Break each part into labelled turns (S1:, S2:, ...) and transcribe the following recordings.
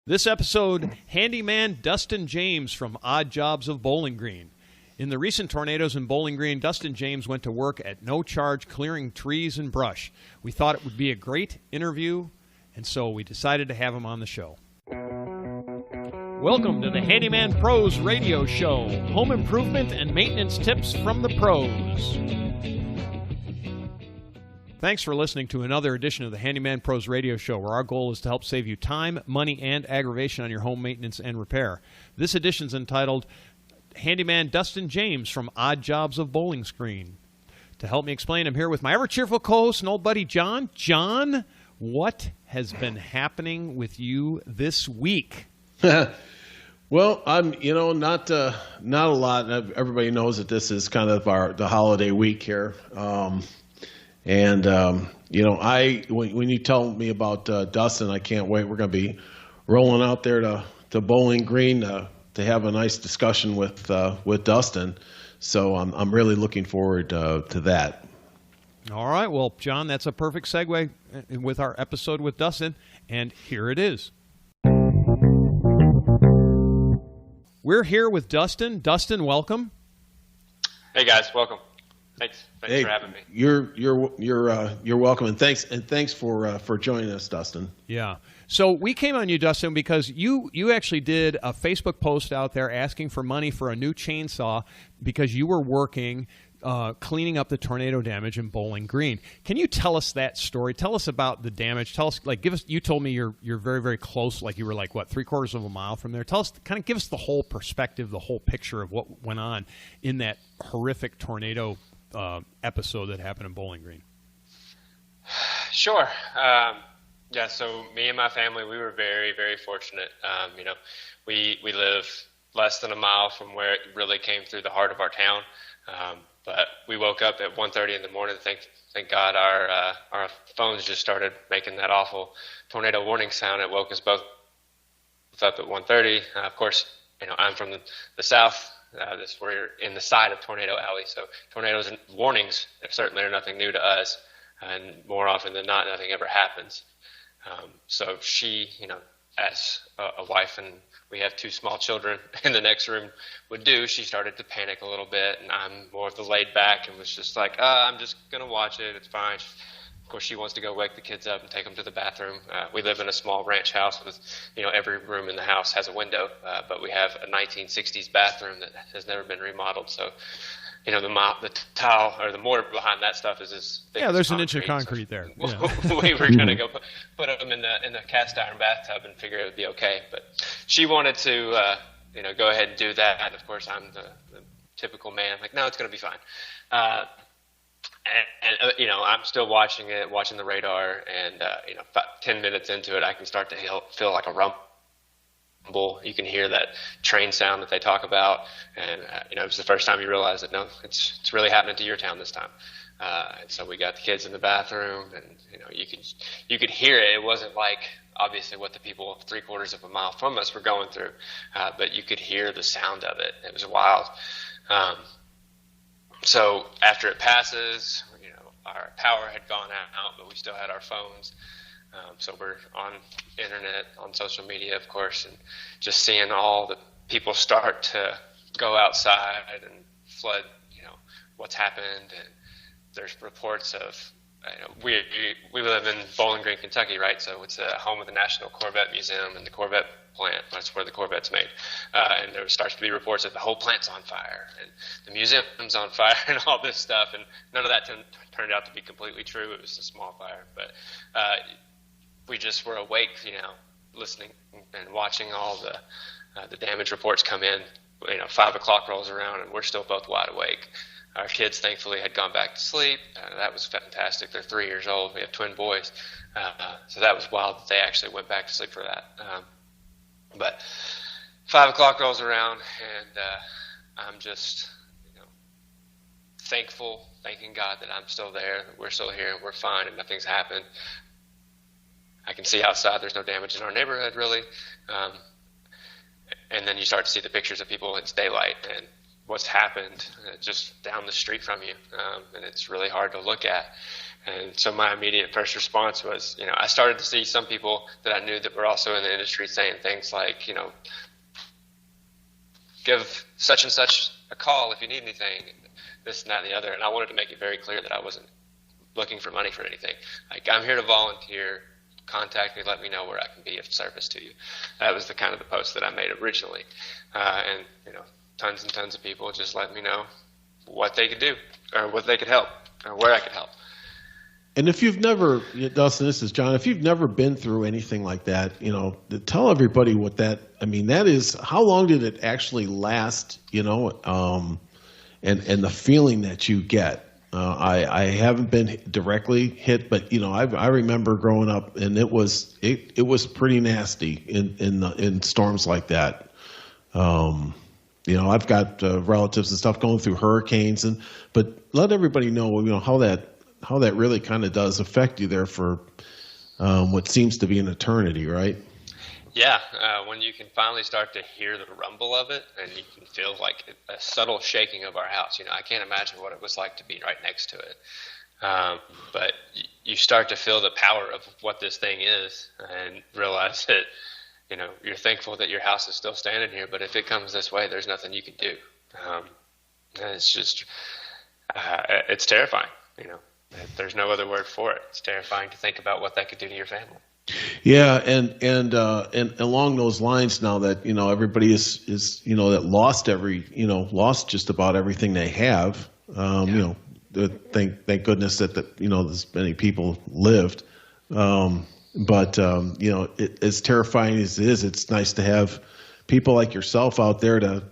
S1: This episode, Handyman Dustin James from Odd Jobs of Bowling Green. In the recent tornadoes in Bowling Green, Dustin James went to work at no charge clearing trees and brush. We thought it would be a great interview, and so we decided to have him on the show. Welcome to the Handyman Pros Radio Show, home improvement and maintenance tips from the pros. Thanks for listening to another edition of the Handyman Pros Radio Show, where our goal is to help save you time, money, and aggravation on your home maintenance and repair. This edition is entitled Handyman Dustin James from Odd Jobs of Bowling Green. To help me explain, I'm here with my ever-cheerful co-host and old buddy, John. John, what has been happening with you this week?
S2: Well, I'm, not a lot. Everybody knows that this is kind of the holiday week here. When you tell me about Dustin, I can't wait. We're going to be rolling out there to Bowling Green to have a nice discussion with Dustin. So I'm really looking forward to that.
S1: All right. Well, John, that's a perfect segue with our episode with Dustin, and here it is. We're here with Dustin. Dustin, welcome.
S3: Hey guys, welcome. Thanks for having me.
S2: You're welcome, and thanks for joining us, Dustin.
S1: Yeah. So we came on you, Dustin, because you actually did a Facebook post out there asking for money for a new chainsaw because you were working cleaning up the tornado damage in Bowling Green. Can you tell us that story? Tell us about the damage. Tell us, you told me you're very, very close, like you were like, what, 3/4 of a mile from there. Tell us, kind of give us the whole perspective, the whole picture of what went on in that horrific tornado episode that happened in Bowling Green.
S3: Sure. So me and my family, we were very, very fortunate. We live less than a mile from where it really came through the heart of our town. But we woke up at 1:30 in the morning. Thank God our phones just started making that awful tornado warning sound. It woke us both up at 1:30. Of course, I'm from the south. We're in the side of Tornado Alley, so tornadoes and warnings certainly are nothing new to us, and more often than not, nothing ever happens. So she, as a wife, and we have 2 small children in the next room would do, she started to panic a little bit, and I'm more of the laid back and was just like, I'm just going to watch it. It's fine. Of course, she wants to go wake the kids up and take them to the bathroom. We live in a small ranch house with, every room in the house has a window, but we have a 1960s bathroom that has never been remodeled. So, the tile or the mortar behind that stuff is as thick as
S1: there's
S3: concrete.
S1: an inch of concrete there. Yeah.
S3: We were going to go put them in the cast iron bathtub and figure it would be okay. But she wanted to, go ahead and do that. And of course, I'm the typical man. I'm like, no, it's going to be fine. I'm still watching the radar, and about 10 minutes into it, I can start to feel like a rumble. You can hear that train sound that they talk about, and it was the first time you realize that no, it's really happening to your town this time. And so we got the kids in the bathroom, and you could hear it. It wasn't like obviously what the people 3/4 of a mile from us were going through, but you could hear the sound of it. It was wild. So after it passes, our power had gone out, but we still had our phones. So we're on internet, on social media, of course, and just seeing all the people start to go outside and flood, what's happened. And there's reports of, we live in Bowling Green, Kentucky, right? So it's a home of the National Corvette Museum and the Corvette plant. That's where the Corvette's made. And there starts to be reports that the whole plant's on fire and the museum's on fire and all this stuff. And none of that turned out to be completely true. It was a small fire. But we just were awake, listening and watching all the damage reports come in. 5 o'clock rolls around and we're still both wide awake. Our kids, thankfully, had gone back to sleep. That was fantastic. They're 3 years old. We have twin boys. So that was wild that they actually went back to sleep for that. But 5 o'clock rolls around, and I'm just, thanking God that I'm still there, that we're still here, and we're fine, and nothing's happened. I can see outside there's no damage in our neighborhood, really. And then you start to see the pictures of people. It's daylight, and what's happened just down the street from you, and it's really hard to look at. And so my immediate first response was, I started to see some people that I knew that were also in the industry saying things like, give such and such a call if you need anything, this and that and the other. And I wanted to make it very clear that I wasn't looking for money for anything. Like, I'm here to volunteer. Contact me, let me know where I can be of service to you. That was the kind of the post that I made originally. And tons and tons of people just let me know what they could do or what they could help or where I could help.
S2: And if you've never, Dustin, this is John, if you've never been through anything like that, tell everybody what that is. How long did it actually last, and the feeling that you get? I haven't been directly hit, but I remember growing up, and it was pretty nasty in storms like that. I've got relatives and stuff going through hurricanes, but let everybody know how that really kind of does affect you there for what seems to be an eternity, right?
S3: Yeah, when you can finally start to hear the rumble of it, and you can feel like a subtle shaking of our house. I can't imagine what it was like to be right next to it. But you start to feel the power of what this thing is, and realize that you're thankful that your house is still standing here. But if it comes this way, there's nothing you can do. And it's just it's terrifying. There's no other word for it. It's terrifying to think about what that could do to your family.
S2: Yeah, and along those lines, now that everybody is that lost just about everything they have. Thank goodness that this many people lived. But as terrifying as it is, it's nice to have people like yourself out there to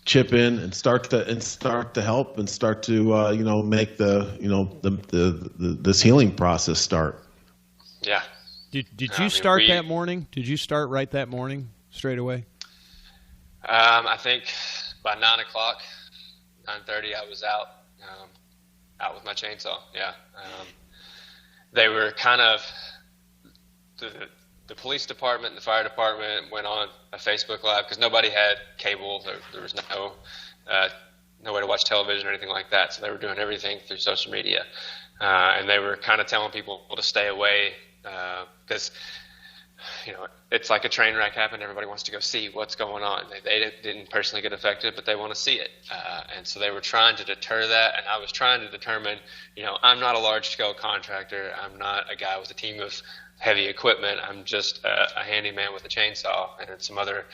S2: chip in and start to help and start to make this healing process start.
S3: Yeah.
S1: Did you start that morning? Did you start right that morning straight away?
S3: I think by 9 o'clock, 9:30, I was out with my chainsaw. Yeah. They were kind of the police department and the fire department went on a Facebook Live because nobody had cable. There was no way to watch television or anything like that. So they were doing everything through social media. And they were kind of telling people to stay away because, it's like a train wreck happened. Everybody wants to go see what's going on. They didn't personally get affected, but they want to see it. And so they were trying to deter that. And I was trying to determine, I'm not a large-scale contractor. I'm not a guy with a team of heavy equipment. I'm just a handyman with a chainsaw and some other,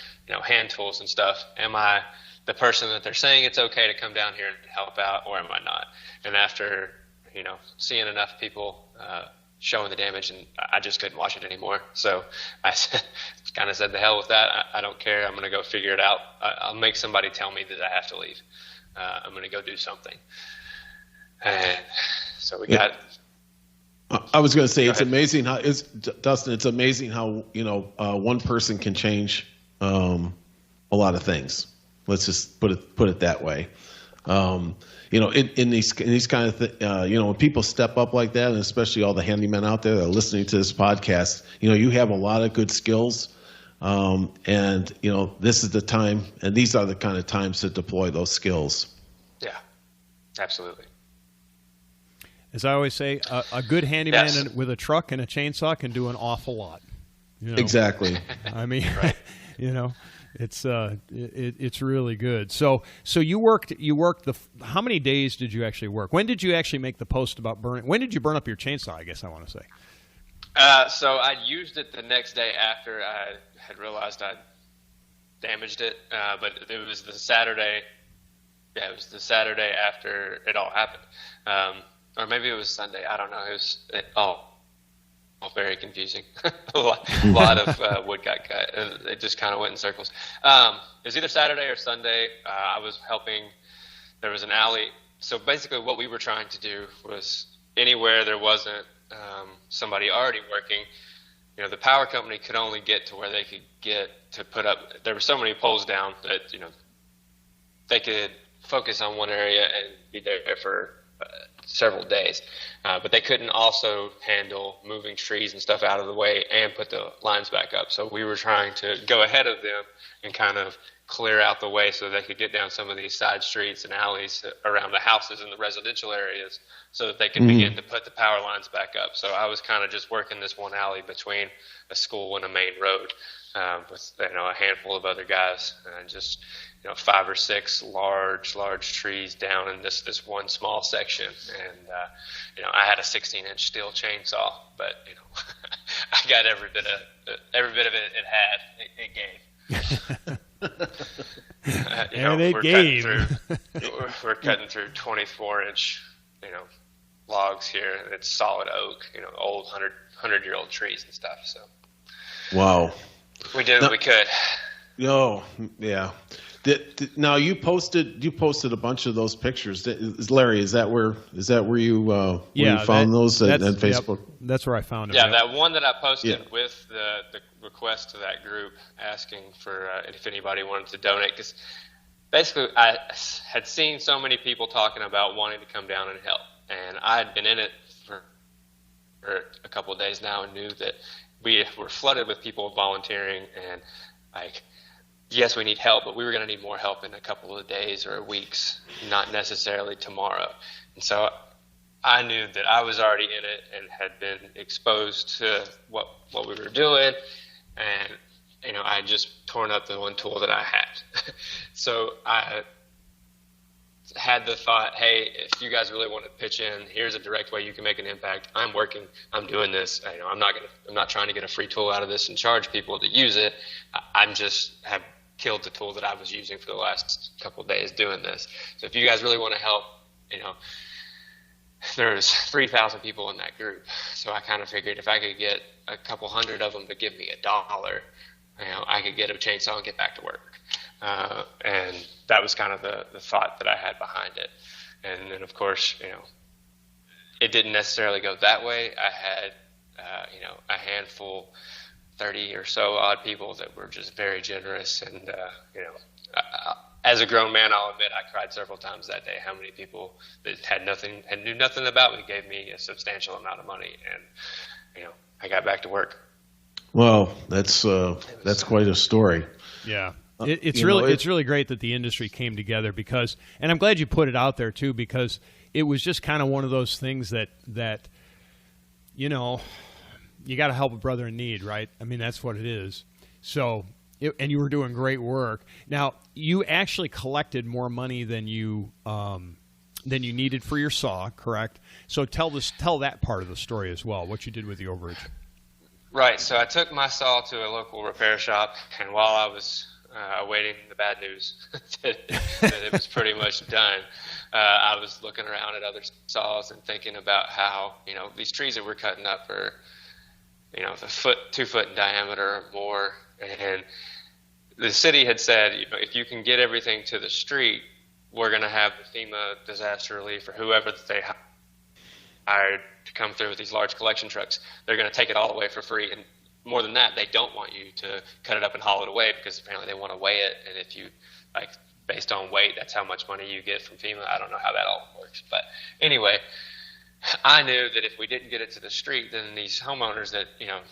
S3: hand tools and stuff. Am I the person that they're saying it's okay to come down here and help out, or am I not? And after, seeing enough people showing the damage, and I just couldn't watch it anymore. So I kind of said, the hell with that. I don't care. I'm going to go figure it out. I'll make somebody tell me that I have to leave. I'm going to go do something. And so we got...
S2: I was going to say, it's amazing how Dustin. It's amazing how one person can change a lot of things. Let's just put it that way. In these kind of when people step up like that, and especially all the handymen out there that are listening to this podcast, you have a lot of good skills, and this is the time, and these are the kind of times to deploy those skills.
S3: Yeah, absolutely.
S1: As I always say, a good handyman with a truck and a chainsaw can do an awful lot.
S2: Exactly.
S1: I mean,
S3: right.
S1: It's really good. So you worked how many days did you actually work? When did you actually make the post about burning? When did you burn up your chainsaw, I guess I want to say?
S3: So I used it the next day after I had realized I'd damaged it. But it was the Saturday. Yeah, it was the Saturday after it all happened. Or maybe it was Sunday. I don't know. It was very confusing. a lot of wood got cut. It just kind of went in circles. It was either Saturday or Sunday. I was helping. There was an alley. So basically what we were trying to do was anywhere there wasn't somebody already working, the power company could only get to where they could get to put up. There were so many poles down that, they could focus on one area and be there for several days, but they couldn't also handle moving trees and stuff out of the way and put the lines back up. So we were trying to go ahead of them and kind of clear out the way so they could get down some of these side streets and alleys around the houses in the residential areas so that they could begin to put the power lines back up. So I was kind of just working this one alley between a school and a main road with a handful of other guys, and just 5 or 6 large trees down in this one small section. And I had a 16-inch steel chainsaw, but I got every bit of it had. It gave.
S1: And it gave.
S3: We're cutting through 24-inch logs here. It's solid oak, old 100-year-old trees and stuff. So
S2: wow,
S3: we did what we could.
S2: Oh yeah. Now you posted a bunch of those pictures. Larry, is that where you you found those on Facebook?
S1: Yep, that's where I found them.
S3: Yeah, that one that I posted with the request to that group asking for if anybody wanted to donate, because basically I had seen so many people talking about wanting to come down and help, and I had been in it for a couple of days now and knew that we were flooded with people volunteering, and yes, we need help, but we were going to need more help in a couple of days or weeks, not necessarily tomorrow. And so I knew that I was already in it and had been exposed to what we were doing, and I had just torn up the one tool that I had. So I had the thought, hey, if you guys really want to pitch in, here's a direct way you can make an impact. I'm working, I'm doing this. I'm not trying to get a free tool out of this and charge people to use it. I'm just have killed the tool that I was using for the last couple of days doing this. So if you guys really want to help, there's 3,000 people in that group. So I kind of figured if I could get a couple hundred of them to give me $1, I could get a chainsaw and get back to work. And that was kind of the thought that I had behind it. And then of course, it didn't necessarily go that way. I had, a handful, 30 or so odd people that were just very generous. And, as a grown man, I'll admit I cried several times that day. How many people that knew nothing about me gave me a substantial amount of money. And, I got back to work.
S2: Well, that's quite a story.
S1: Yeah. It's really great that the industry came together and I'm glad you put it out there too, because it was just kind of one of those things that you got to help a brother in need, right? I mean, that's what it is. So, and you were doing great work. Now, you actually collected more money than you needed for your saw, correct? So tell that part of the story as well, what you did with the overage.
S3: Right. So I took my saw to a local repair shop, and while I was awaiting the bad news that it was pretty much done, I was looking around at other saws and thinking about how these trees that we're cutting up are 2 foot in diameter or more, and the city had said, if you can get everything to the street, we're going to have the FEMA disaster relief or whoever that they hired to come through with these large collection trucks. They're going to take it all away for free. And more than that, they don't want you to cut it up and haul it away, because apparently they want to weigh it. And if you based on weight, that's how much money you get from FEMA. I don't know how that all works. But anyway, I knew that if we didn't get it to the street, then these homeowners that,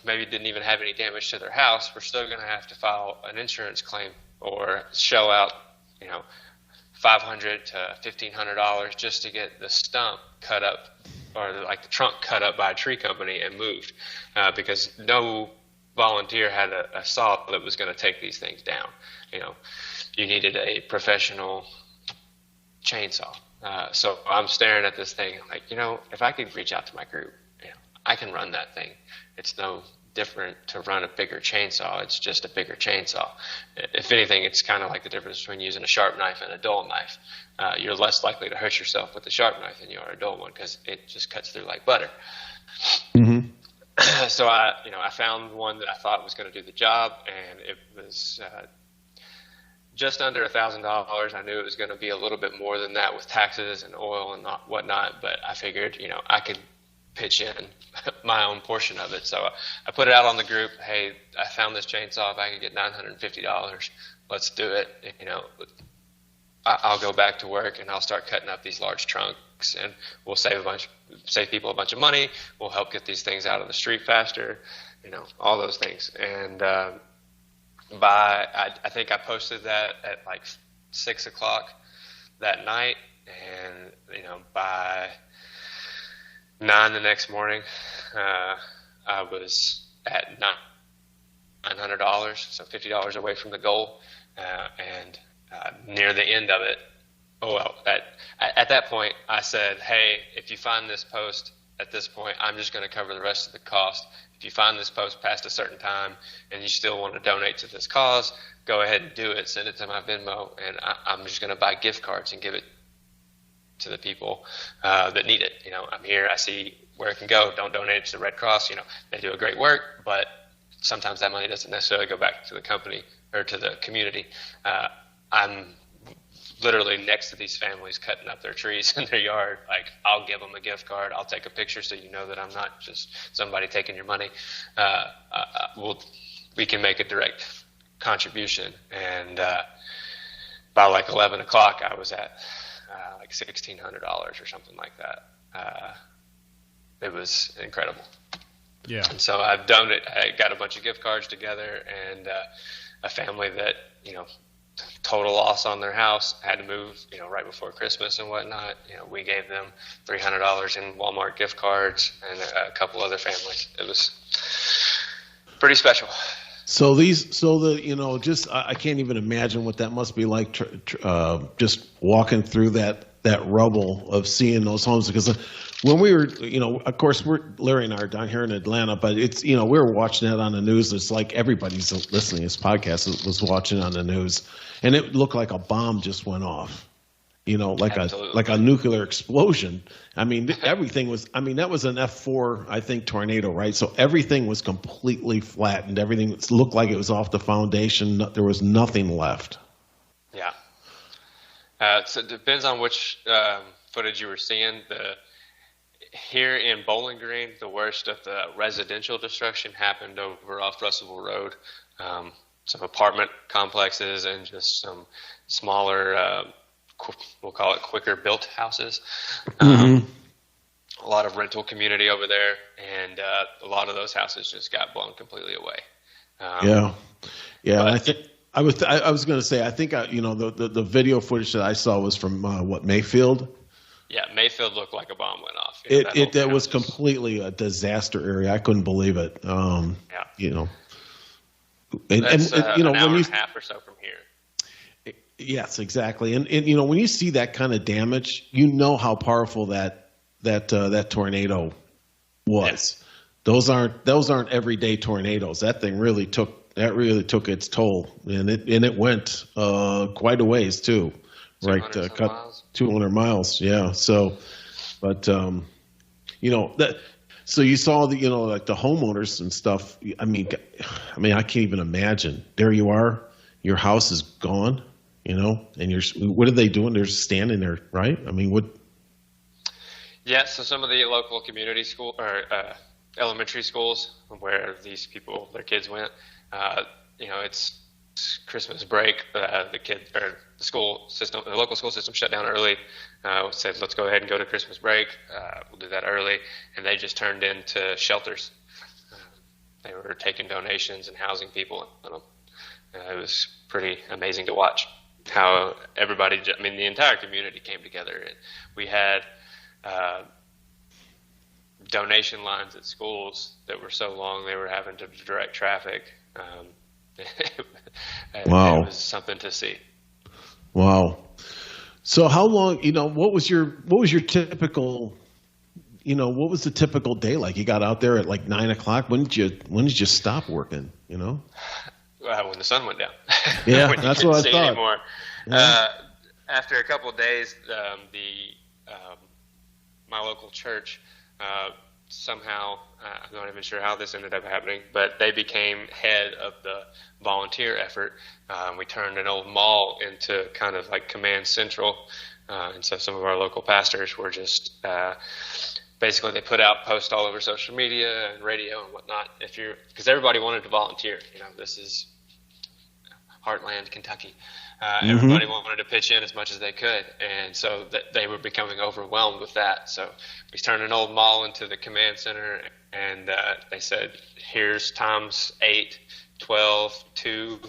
S3: maybe didn't even have any damage to their house were still going to have to file an insurance claim or shell out, $500 to $1,500 just to get the stump cut up, or the trunk cut up by a tree company and moved, because no volunteer had a saw that was going to take these things down. You needed a professional chainsaw. So I'm staring at this thing like, if I could reach out to my group, I can run that thing. It's no different to run a bigger chainsaw. It's just a bigger chainsaw. If anything, it's kind of like the difference between using a sharp knife and a dull knife. You're less likely to hurt yourself with a sharp knife than you are a dull one, because it just cuts through like butter.
S2: Mm-hmm.
S3: So I found one that I thought was going to do the job, and it was just under $1,000. I knew it was going to be a little bit more than that with taxes and oil and whatnot, but I figured, I could pitch in my own portion of it. So I put it out on the group. Hey, I found this chainsaw. If I could get $950, let's do it. I'll go back to work and I'll start cutting up these large trunks, and we'll save people a bunch of money. We'll help get these things out of the street faster, all those things. And I think I posted that at like 6 o'clock that night, and by 9 the next morning, I was at $900, so $50 away from the goal, and near the end of it. Oh well, at that point, I said, "Hey, if you find this post at this point, I'm just going to cover the rest of the cost. If you find this post past a certain time and you still want to donate to this cause, go ahead and do it. Send it to my Venmo, and I'm just going to buy gift cards and give it to the people that need it. I'm here. I see where it can go. Don't donate it to the Red Cross. They do a great work, but sometimes that money doesn't necessarily go back to the company or to the community. I'm literally next to these families cutting up their trees in their yard. Like, I'll give them a gift card. I'll take a picture so you know that I'm not just somebody taking your money. We can make a direct contribution. And by like 11 o'clock, I was at like $1,600 or something like that. It was incredible.
S1: Yeah.
S3: And so I got a bunch of gift cards together, and a family that, total loss on their house, had to move, right before Christmas and whatnot. We gave them $300 in Walmart gift cards, and a couple other families. It was pretty special.
S2: I can't even imagine what that must be like, just walking through that rubble of seeing those homes. Because when we were, of course, Larry and I are down here in Atlanta, but it's, we were watching that on the news. It's like everybody's listening to this podcast was watching on the news, and it looked like a bomb just went off.
S3: Absolutely.
S2: like a nuclear explosion. I mean, everything was. I mean, that was an F4, I think, tornado, right? So everything was completely flattened. Everything looked like it was off the foundation. There was nothing left.
S3: Yeah. So it depends on which footage you were seeing. Here in Bowling Green, the worst of the residential destruction happened over off Russellville Road. Some apartment complexes and just some smaller, we'll call it quicker built houses. A lot of rental community over there, and a lot of those houses just got blown completely away.
S2: Yeah. And I think I was going to say, I think the video footage that I saw was from Mayfield.
S3: Yeah, Mayfield looked like a bomb went off.
S2: That was completely a disaster area. I couldn't believe it.
S3: That's an hour and a half or so from here.
S2: Yes, exactly. And when you see that kind of damage, how powerful that tornado was. Yeah. Those aren't everyday tornadoes. That thing really took its toll, and it went quite a ways too. Right, cut 200 miles. Yeah. So, but so you saw like the homeowners and stuff. I mean, I can't even imagine. There you are, your house is gone. And what are they doing? They're just standing there, right? I mean, what?
S3: Yeah. So some of the local community school or elementary schools where these people, their kids went, it's Christmas break. The local school system shut down early. Said, let's go ahead and go to Christmas break. We'll do that early. And they just turned into shelters. They were taking donations and housing people in them. It was pretty amazing to watch how everybody, the entire community came together. We had donation lines at schools that were so long they were having to direct traffic.
S2: Wow.
S3: It was something to see.
S2: Wow. So how long, what was your typical, what was the typical day like? You got out there at like 9 o'clock. When did you stop working, When
S3: the sun went down.
S2: Yeah,
S3: when
S2: that's
S3: you
S2: what I
S3: see
S2: thought.
S3: Anymore.
S2: Yeah.
S3: After a couple of days, my local church, somehow, I'm not even sure how this ended up happening, but they became head of the volunteer effort. We turned an old mall into kind of like command central. And so some of our local pastors were just, basically they put out posts all over social media and radio and whatnot. Because everybody wanted to volunteer. This is Heartland, Kentucky. Everybody wanted to pitch in as much as they could, and so they were becoming overwhelmed with that. So we turned an old mall into the command center, and they said, here's times 8, 12, 2,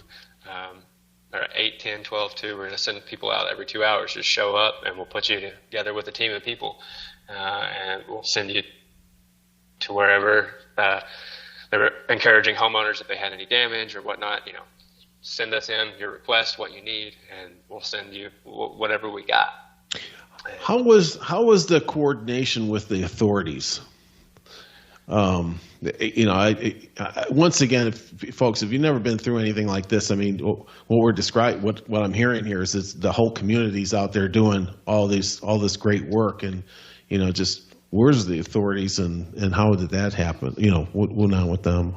S3: or 8, 10, 12, 2. We're going to send people out every 2 hours. Just show up, and we'll put you together with a team of people, and we'll send you to wherever. They were encouraging homeowners, if they had any damage or whatnot, send us in your request, what you need, and we'll send you whatever we got.
S2: How was the coordination with the authorities? Once again, folks, if you've never been through anything like this, I mean, what I'm hearing here is the whole community's out there doing all this great work, and just where's the authorities and how did that happen? What went on with them?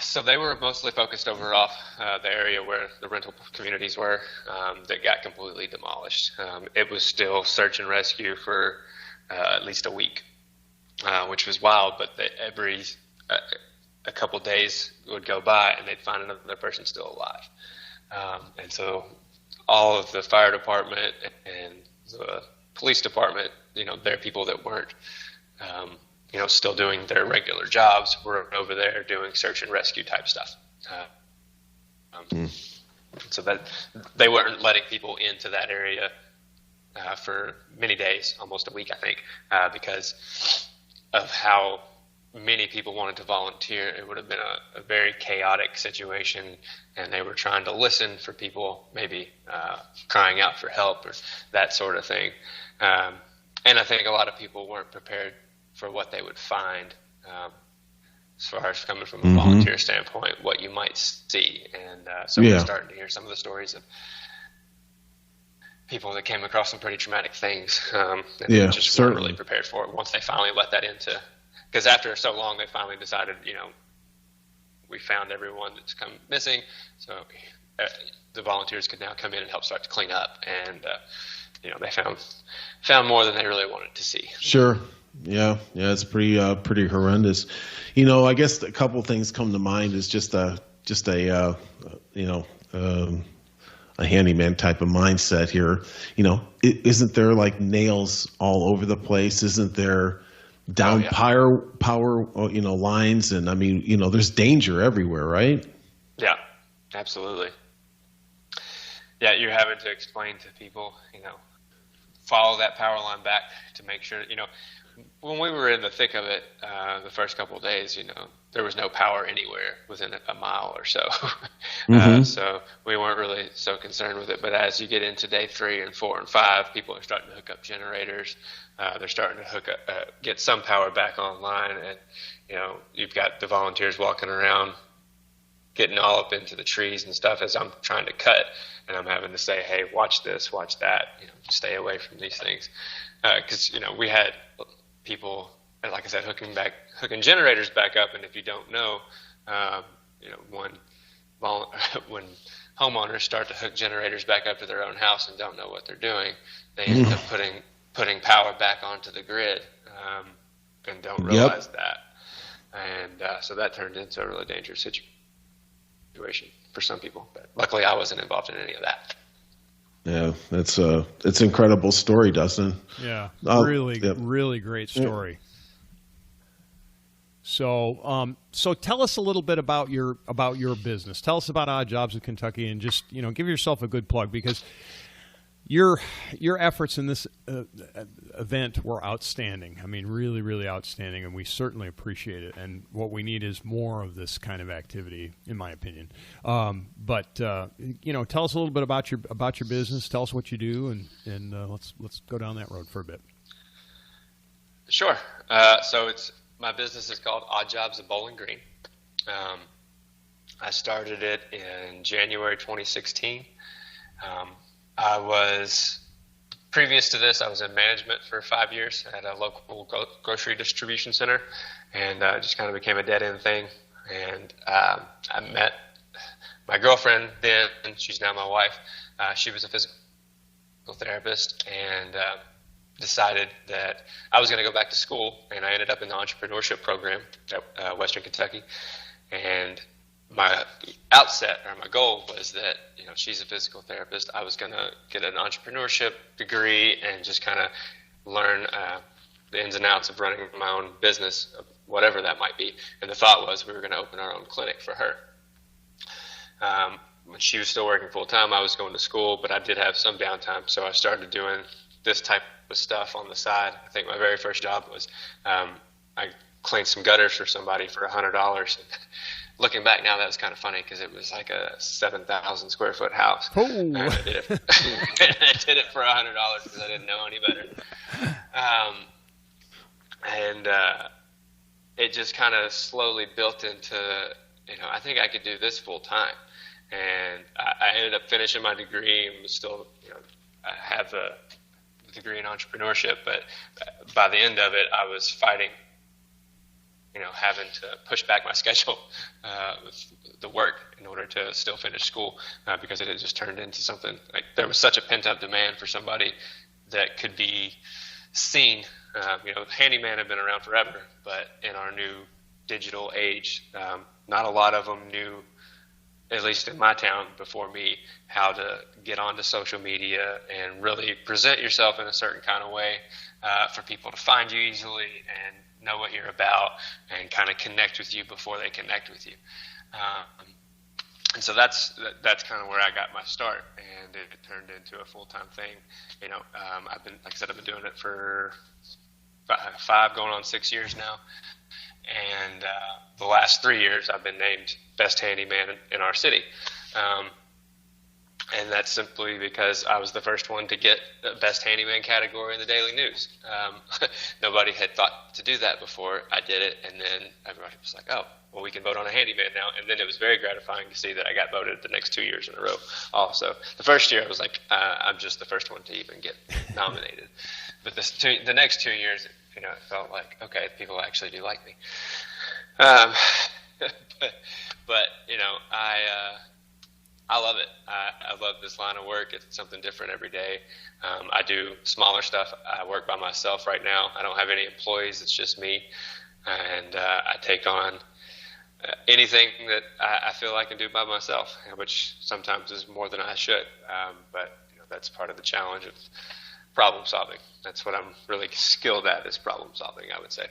S3: So they were mostly focused over off the area where the rental communities were that got completely demolished. It was still search and rescue for at least a week, which was wild, but every a couple days would go by and they'd find another person still alive. And so all of the fire department and the police department, there are people that weren't still doing their regular jobs, were over there doing search and rescue type stuff. So that they weren't letting people into that area for many days, almost a week, I think, because of how many people wanted to volunteer. It would have been a very chaotic situation, and they were trying to listen for people maybe crying out for help or that sort of thing. And I think a lot of people weren't prepared for what they would find, as far as coming from a volunteer standpoint, what you might see. And so we're starting to hear some of the stories of people that came across some pretty traumatic things, and they just weren't really prepared for it once they finally let that into. Because after so long, they finally decided, we found everyone that's come missing, so the volunteers could now come in and help start to clean up. And they found more than they really wanted to see.
S2: Sure. Yeah, it's pretty horrendous. I guess a couple things come to mind is just a handyman type of mindset here. Isn't there like nails all over the place? Isn't there down power lines? And I mean, there's danger everywhere, right?
S3: Yeah, absolutely. Yeah, you're having to explain to people, follow that power line back to make sure, when we were in the thick of it, the first couple of days, there was no power anywhere within a mile or so. So we weren't really so concerned with it. But as you get into day 3 and 4 and 5, people are starting to hook up generators. They're starting to get some power back online. And, you've got the volunteers walking around, getting all up into the trees and stuff as I'm trying to cut. And I'm having to say, hey, watch this, watch that, stay away from these things. Because, we had people, like I said, hooking generators back up. And if you don't know, when homeowners start to hook generators back up to their own house and don't know what they're doing, they end up putting power back onto the grid and don't realize that. And so that turned into a really dangerous situation for some people. But luckily, I wasn't involved in any of that.
S2: Yeah, it's an incredible story, Dustin.
S1: Yeah, really great story. So, so tell us a little bit about your business. Tell us about Odd Jobs in Kentucky, and just give yourself a good plug, because your efforts in this event were outstanding. I mean, really, really outstanding, and we certainly appreciate it. And what we need is more of this kind of activity, in my opinion. But tell us a little bit about your business. Tell us what you do, and let's go down that road for a bit.
S3: Sure. So my business is called Odd Jobs of Bowling Green. I started it in January 2016. Previous to this, I was in management for 5 years at a local grocery distribution center, and just kind of became a dead-end thing. And I met my girlfriend then, and she's now my wife. She was a physical therapist, and decided that I was going to go back to school, and I ended up in the entrepreneurship program at Western Kentucky. And my goal was that, she's a physical therapist. I was going to get an entrepreneurship degree and just kind of learn the ins and outs of running my own business, whatever that might be. And the thought was we were going to open our own clinic for her. she was still working full time. I was going to school, but I did have some downtime. So I started doing this type of stuff on the side. I think my very first job was I cleaned some gutters for somebody for $100. Looking back now, that was kind of funny because it was like a 7,000 square foot house.
S1: Oh.
S3: And I did it for $100 because I didn't know any better. It just kind of slowly built into, I think I could do this full time. And I ended up finishing my degree and was still, I have a degree in entrepreneurship, but by the end of it, I was fighting, having to push back my schedule with the work in order to still finish school because it had just turned into something like there was such a pent up demand for somebody that could be seen. Handyman had been around forever, but in our new digital age, not a lot of them knew, at least in my town before me, how to get onto social media and really present yourself in a certain kind of way for people to find you easily and know what you're about and kind of connect with you before they connect with you. And so that's kind of where I got my start, and it turned into a full-time thing. I've been doing it for 5 going on 6 years now. And the last 3 years I've been named best handyman in our city. And that's simply because I was the first one to get the best handyman category in the Daily News. Nobody had thought to do that before. I did it, and then everybody was like, oh, well, we can vote on a handyman now. And then it was very gratifying to see that I got voted the next 2 years in a row also. The first year I was like, I'm just the first one to even get nominated. But the next 2 years, it felt like, okay, people actually do like me. But I love it. I love this line of work. It's something different every day. I do smaller stuff. I work by myself right now. I don't have any employees. It's just me. And I take on anything that I feel I can do by myself, which sometimes is more than I should. But that's part of the challenge of problem solving. That's what I'm really skilled at, is problem solving, I would say.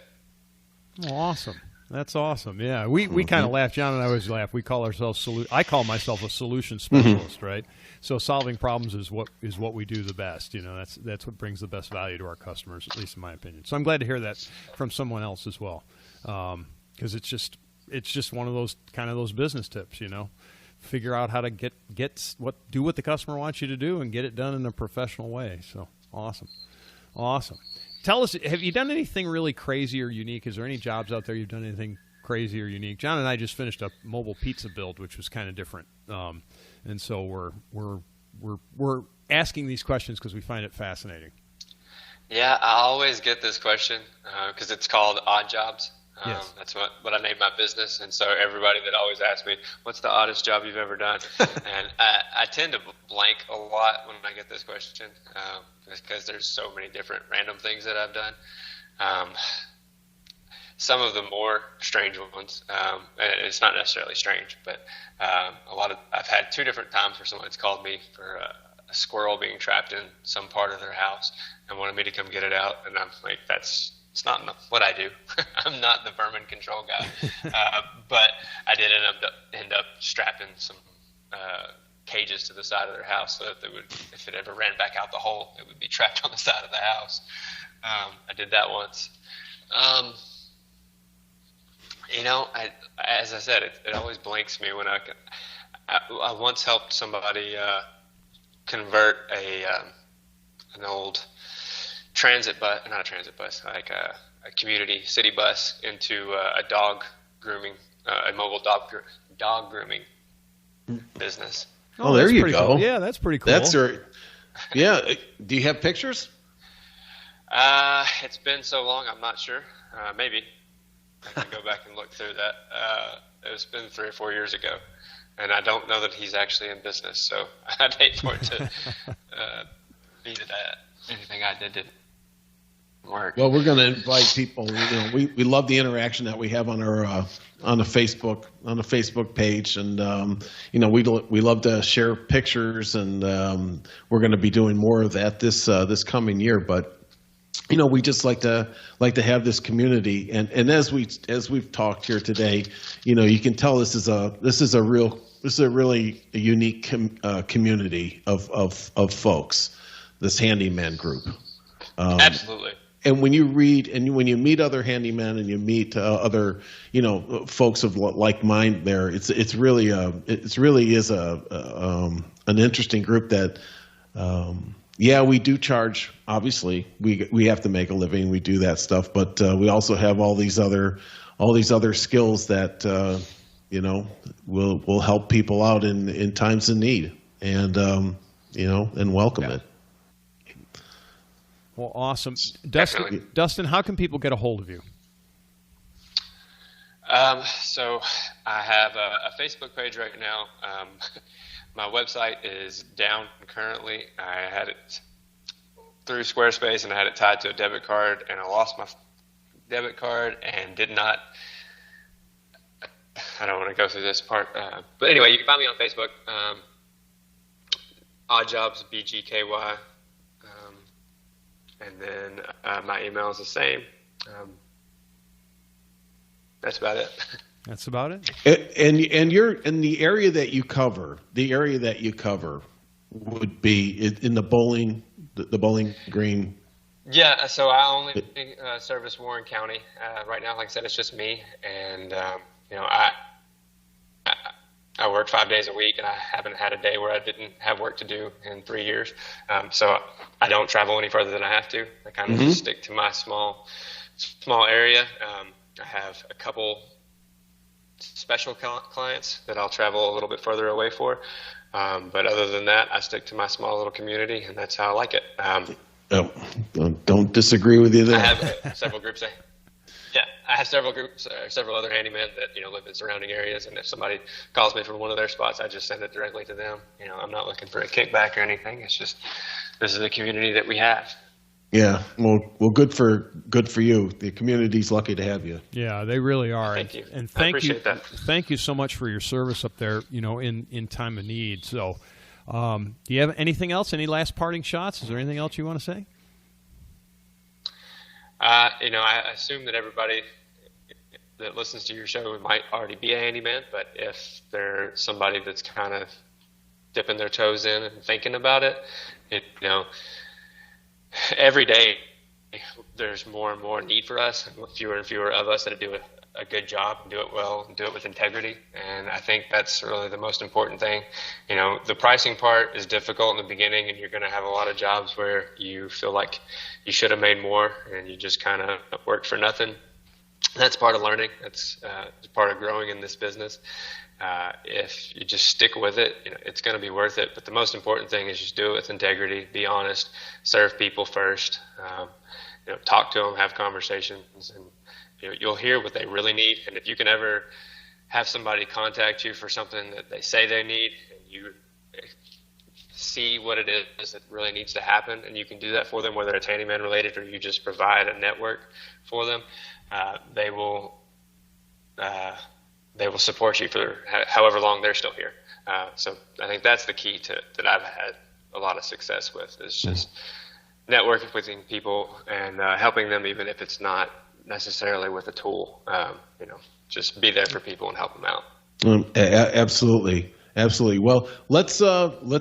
S1: Oh, awesome. That's awesome. Yeah, we kind of laugh. John and I always laugh. We call ourselves I call myself a solution specialist, right? So solving problems is what we do the best. That's what brings the best value to our customers, at least in my opinion. So I'm glad to hear that from someone else as well, because it's just one of those business tips. Figure out how to do what the customer wants you to do and get it done in a professional way. So awesome. Tell us, have you done anything really crazy or unique? Is there any jobs out there you've done anything crazy or unique? John and I just finished a mobile pizza build, which was kind of different, and so we're asking these questions because we find it fascinating.
S3: Yeah, I always get this question because it's called Odd Jobs.
S1: Yes.
S3: That's what I named my business, and so everybody that always asks me, "What's the oddest job you've ever done?" and I tend to blank a lot when I get this question because there's so many different random things that I've done. Some of the more strange ones, and it's not necessarily strange, but I've had 2 different times where someone's called me for a squirrel being trapped in some part of their house and wanted me to come get it out, and I'm like, it's not what I do. I'm not the vermin control guy. But I did end up strapping some cages to the side of their house so that if it ever ran back out the hole, it would be trapped on the side of the house. I did that once. As I said, it always blanks me when I once helped somebody convert an old not a transit bus, like a community city bus into a dog grooming, a mobile dog grooming business.
S2: Oh, there you go.
S1: Cool. Yeah, that's pretty cool.
S2: Yeah. Do you have pictures?
S3: It's been so long, I'm not sure. Maybe I can go back and look through that. It's been 3 or 4 years ago, and I don't know that he's actually in business, so I'd hate for it to be that anything I did didn't work.
S2: Well, we're going to invite people. We love the interaction that we have on our on the Facebook page, and we love to share pictures, and we're going to be doing more of that this coming year. But we just like to have this community, and as we've talked here today, you can tell this is a real a unique community of folks. This handyman group.
S3: Absolutely.
S2: And when you read and when you meet other handymen and you meet other folks of like mind, there it's really is an interesting group that. Yeah, we do charge. Obviously, we have to make a living. We do that stuff, but we also have all these other skills that will help people out in times of need, and and welcome it.
S1: Well, awesome, Dustin. How can people get a hold of you?
S3: So I have a Facebook page right now. My website is down currently. I had it through Squarespace and I had it tied to a debit card, and I lost my debit card and did not. I don't want to go through this part, but anyway, you can find me on Facebook. Odd Jobs BGKY, and then my email is the same. That's about it.
S1: That's about it.
S2: And you're in the area that you cover. The area that you cover would be in the Bowling Green.
S3: Yeah, so I only service Warren County right now. Like I said, it's just me, and I work 5 days a week, and I haven't had a day where I didn't have work to do in 3 years. So I don't travel any further than I have to. I kind of just stick to my small area. I have a couple special clients that I'll travel a little bit further away for. But other than that, I stick to my small little community, and that's how I like it.
S2: Don't disagree with you there.
S3: I have several groups. I have several groups, several other handymen that live in surrounding areas, and if somebody calls me from one of their spots, I just send it directly to them. I'm not looking for a kickback or anything. It's just this is the community that we have.
S2: Yeah, well, good for you. The community's lucky to have you.
S1: Yeah, they really are.
S3: Thank you.
S1: And
S3: I appreciate that.
S1: Thank you so much for your service up there. In time of need. So, do you have anything else? Any last parting shots? Is there anything else you want to say?
S3: I assume that everybody that listens to your show might already be a handyman, but if there's somebody that's kind of dipping their toes in and thinking about it, every day there's more and more need for us, and fewer and fewer of us that do a good job and do it well and do it with integrity. And I think that's really the most important thing. The pricing part is difficult in the beginning, and you're going to have a lot of jobs where you feel like you should have made more and you just kind of worked for nothing. That's part of learning. That's part of growing in this business. If you just stick with it, it's going to be worth it. But the most important thing is just do it with integrity, be honest, serve people first, talk to them, have conversations, and you'll hear what they really need. And if you can ever have somebody contact you for something that they say they need, and you see what it is that really needs to happen, and you can do that for them, whether it's handyman related or you just provide a network for them, they will support you for however long they're still here. So I think that's the key that I've had a lot of success with, is just networking with people and helping them, even if it's not necessarily with a tool. Just be there for people and help them out.
S2: Absolutely. Well, let's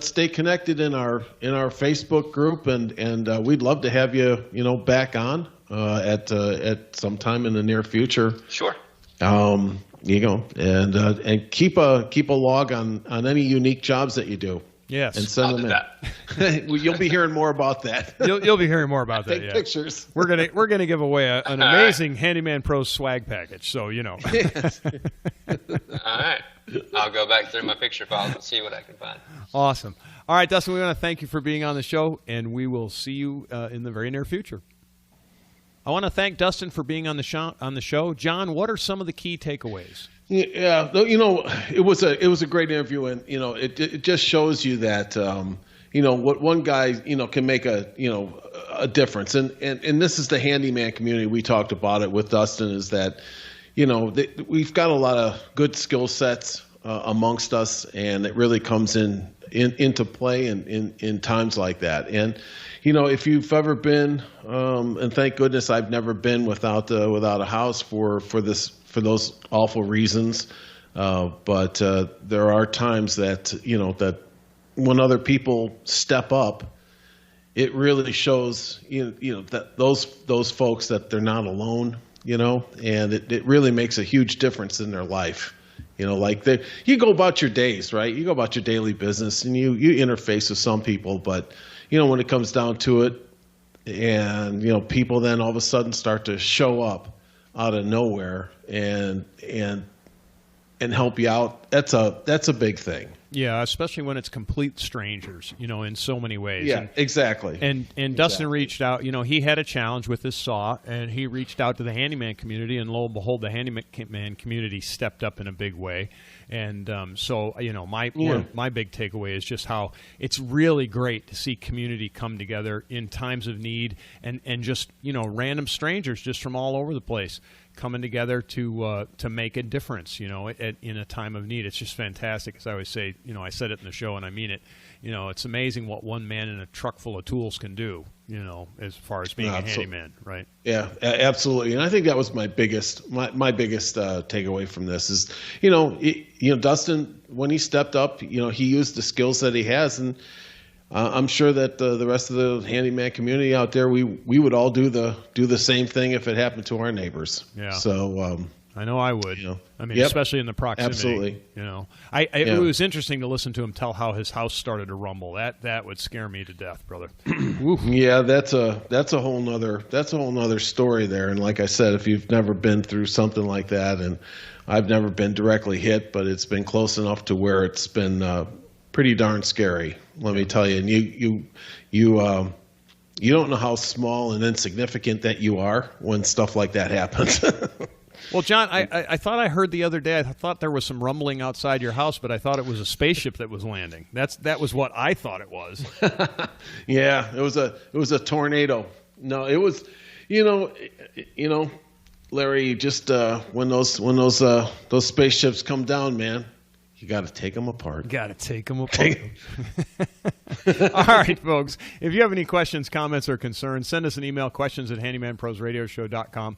S2: stay connected in our Facebook group, and we'd love to have you back on at some time in the near future.
S3: Sure.
S2: And keep a log on any unique jobs that you do.
S1: Yes,
S2: and send them in. You'll be hearing more about that.
S1: You'll be hearing more about that.
S2: Take pictures.
S1: We're gonna give away an amazing Handyman Pro swag package. So
S2: Yes.
S3: All right. I'll go back through my picture files and see what I can find.
S1: Awesome. All right, Dustin, we want to thank you for being on the show, and we will see you in the very near future. I want to thank Dustin for being on the show. John, what are some of the key takeaways?
S2: Yeah, it was a great interview, and it just shows you that what one guy can make a difference, and this is the handyman community. We talked about it with Dustin, is that we've got a lot of good skill sets amongst us, and it really comes into play in times like that. And if you've ever been, and thank goodness I've never been without a house for those awful reasons. But there are times that that when other people step up, it really shows that those folks that they're not alone. And it really makes a huge difference in their life. Like you go about your days, right? You go about your daily business, and you interface with some people, but when it comes down to it, and people then all of a sudden start to show up out of nowhere and help you out. That's a big thing.
S1: Yeah, especially when it's complete strangers, in so many ways.
S2: Yeah, exactly.
S1: And Dustin reached out. He had a challenge with his saw, and he reached out to the handyman community, and lo and behold, the handyman community stepped up in a big way. And so, my big takeaway is just how it's really great to see community come together in times of need, and just random strangers just from all over the place coming together to make a difference, in a time of need. It's just fantastic. As I always say, I said it in the show and I mean it. It's amazing what one man in a truck full of tools can do, as far as being a handyman, right?
S2: Yeah, absolutely. And I think that was my biggest takeaway from this is, Dustin, when he stepped up, he used the skills that he has, and I'm sure that the rest of the handyman community out there, we would all do the same thing if it happened to our neighbors.
S1: Yeah.
S2: So
S1: I know I would. I mean,
S2: Yep.
S1: especially in the proximity.
S2: Absolutely.
S1: It was interesting to listen to him tell how his house started to rumble. That would scare me to death, brother.
S2: Yeah, that's a whole nother story there. And like I said, if you've never been through something like that, and I've never been directly hit, but it's been close enough to where it's been pretty darn scary. Let me tell you. And you don't know how small and insignificant that you are when stuff like that happens.
S1: Well, John, I thought I heard the other day, I thought there was some rumbling outside your house, but I thought it was a spaceship that was landing. That was what I thought it was.
S2: Yeah, it was a tornado. No, it was, Larry, just when those spaceships come down, man, you got to take them apart.
S1: Got to take them apart. All right, folks. If you have any questions, comments, or concerns, send us an email, questions@handymanprosradioshow.com.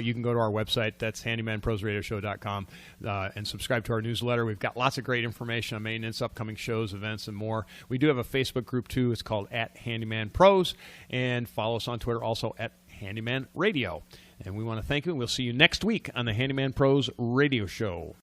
S1: You can go to our website. That's handymanprosradioshow.com, and subscribe to our newsletter. We've got lots of great information on maintenance, upcoming shows, events, and more. We do have a Facebook group, too. It's called @HandymanPros, and follow us on Twitter also @HandymanRadio. And we want to thank you, and we'll see you next week on the Handyman Pros Radio Show.